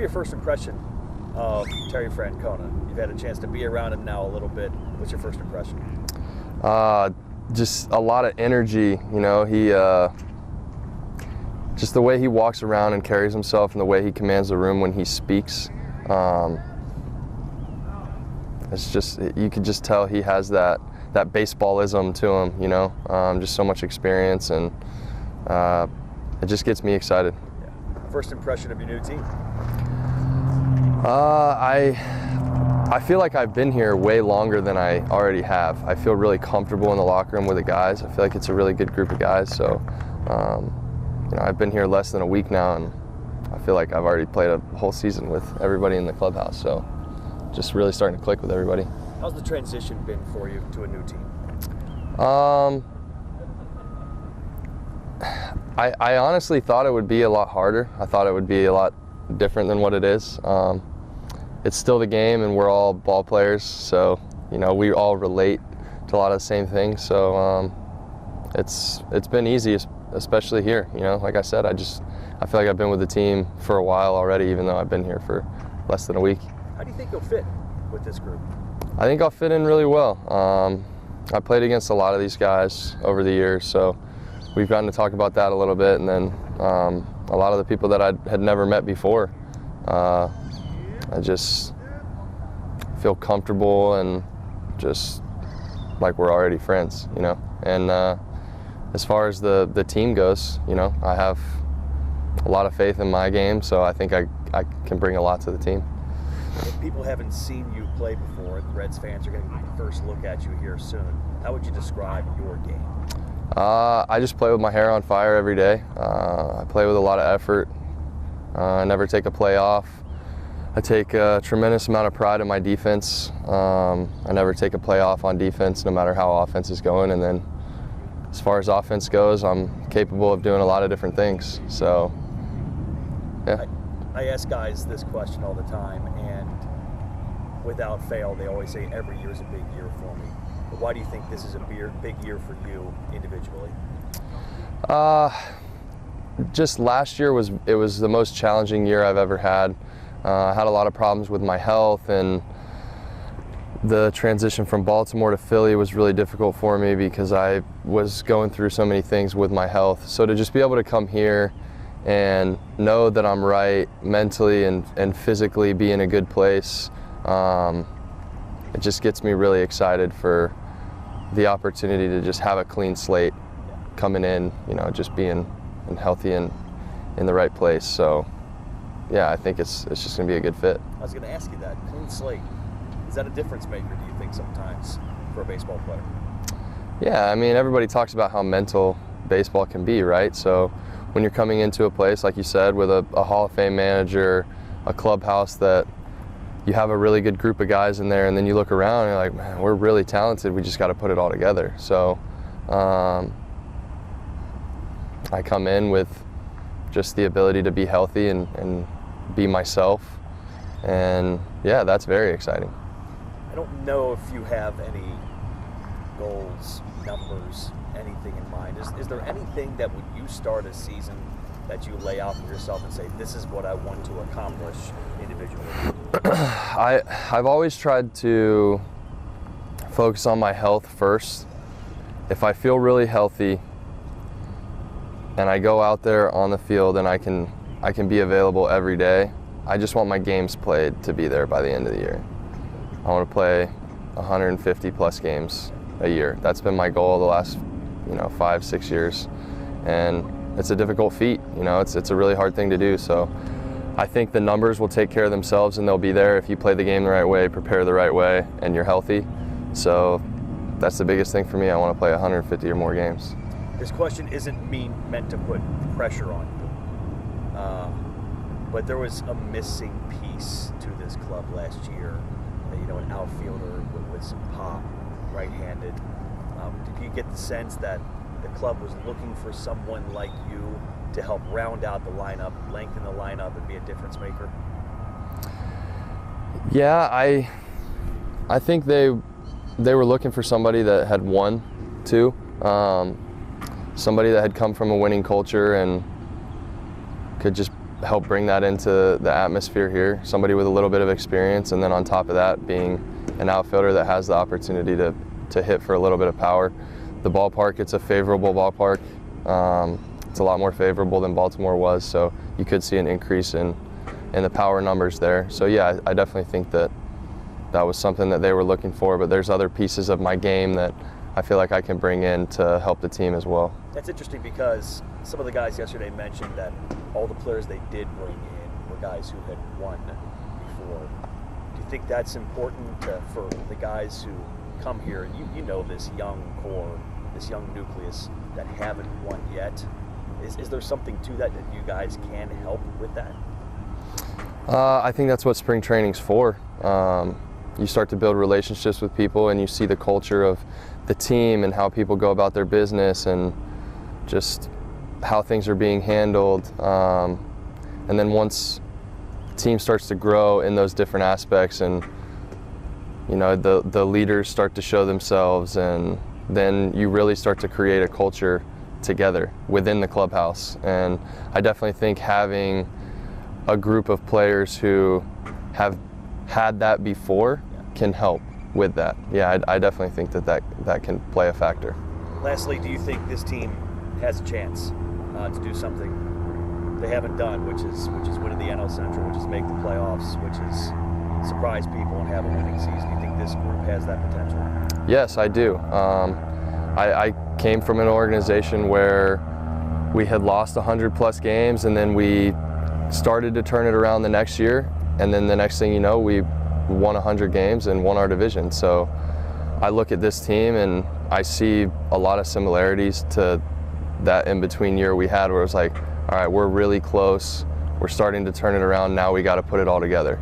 your first impression of Terry Francona? You've had a chance to be around him now a little bit. What's your first impression? Just a lot of energy. You know, he just the way he walks around and carries himself, and the way he commands the room when he speaks. It's just, you could just tell he has that baseballism to him. You know, just so much experience, and it just gets me excited. Yeah. First impression of your new team? I feel like I've been here way longer than I already have. I feel really comfortable in the locker room with the guys. I feel like it's a really good group of guys. So, you know, I've been here less than a week now, and I feel like I've already played a whole season with everybody in the clubhouse. So, just really starting to click with everybody. How's the transition been for you to a new team? I honestly thought it would be a lot harder. I thought it would be a lot different than what it is. It's still the game, and we're all ball players, so you know we all relate to a lot of the same things. So it's been easy, especially here. You know, like I said, I feel like I've been with the team for a while already, even though I've been here for less than a week. How do you think you'll fit with this group? I think I'll fit in really well. I played against a lot of these guys over the years, so we've gotten to talk about that a little bit, and then a lot of the people that I had never met before. I just feel comfortable and just like we're already friends, you know. And as far as the team goes, you know, I have a lot of faith in my game, so I think I can bring a lot to the team. If people haven't seen you play before, the Reds fans are getting the first look at you here soon. How would you describe your game? I just play with my hair on fire every day. I play with a lot of effort. I never take a play off. I take a tremendous amount of pride in my defense. I never take a play off on defense, no matter how offense is going. And then as far as offense goes, I'm capable of doing a lot of different things. So, yeah. I ask guys this question all the time, and without fail, they always say every year is a big year for me. But why do you think this is a big year for you individually? Just last year was the most challenging year I've ever had. I had a lot of problems with my health, and the transition from Baltimore to Philly was really difficult for me because I was going through so many things with my health. So to just be able to come here and know that I'm right mentally and physically, be in a good place, it just gets me really excited for the opportunity to just have a clean slate coming in, you know, just being healthy and in the right place. So, yeah, I think it's just going to be a good fit. I was going to ask you that. Clean slate, is that a difference maker, do you think, sometimes for a baseball player? Yeah, I mean, everybody talks about how mental baseball can be, right? So when you're coming into a place, like you said, with a Hall of Fame manager, a clubhouse that you have a really good group of guys in there, and then you look around and you're like, man, we're really talented. We just got to put it all together. So I come in with just the ability to be healthy and be myself. And yeah, that's very exciting. I don't know if you have any goals, numbers, anything in mind. Is there anything that when you start a season that you lay out for yourself and say, this is what I want to accomplish individually? I've always tried to focus on my health first. If I feel really healthy and I go out there on the field and I can be available every day, I just want my games played to be there by the end of the year. I want to play 150 plus games a year. That's been my goal the last 5-6 years, and it's a difficult feat. It's a really hard thing to do. So I think the numbers will take care of themselves, and they'll be there if you play the game the right way, prepare the right way, and you're healthy. So that's the biggest thing for me. I want to play 150 or more games. This question isn't meant to put pressure on you, but there was a missing piece to this club last year. An outfielder with some pop, right-handed. Did you get the sense that the club was looking for someone like you to help round out the lineup, lengthen the lineup, and be a difference maker? Yeah, I think they were looking for somebody that had won too, somebody that had come from a winning culture and could just help bring that into the atmosphere here. Somebody with a little bit of experience, and then on top of that, being an outfielder that has the opportunity to hit for a little bit of power. The ballpark, it's a favorable ballpark. It's a lot more favorable than Baltimore was, so you could see an increase in the power numbers there. So yeah, I definitely think that was something that they were looking for, but there's other pieces of my game that I feel like I can bring in to help the team as well. That's interesting because some of the guys yesterday mentioned that all the players they did bring in were guys who had won before. Do you think that's important for the guys who come here, and you know this young core, this young nucleus that haven't won yet? Is there something to that you guys can help with that? I think that's what spring training's for. You start to build relationships with people, and you see the culture of the team and how people go about their business and just how things are being handled. And then once the team starts to grow in those different aspects, and you know, the leaders start to show themselves, and then you really start to create a culture together within the clubhouse. And I definitely think having a group of players who have had that before can help with that. Yeah, I definitely think that can play a factor. Lastly, do you think this team has a chance to do something they haven't done, which is winning the NL Central, which is make the playoffs, which is surprise people and have a winning season? Do you think this group has that potential? Yes, I do. I came from an organization where we had lost 100+ games, and then we started to turn it around the next year, and then the next thing you know, we won 100 games and won our division. So I look at this team and I see a lot of similarities to that in-between year we had, where it was like, all right, we're really close, we're starting to turn it around, now we got to put it all together.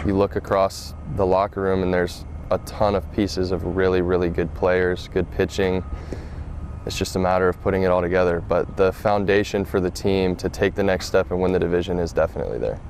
You look across the locker room and there's a ton of pieces of really, really good players, good pitching. It's just a matter of putting it all together. But the foundation for the team to take the next step and win the division is definitely there.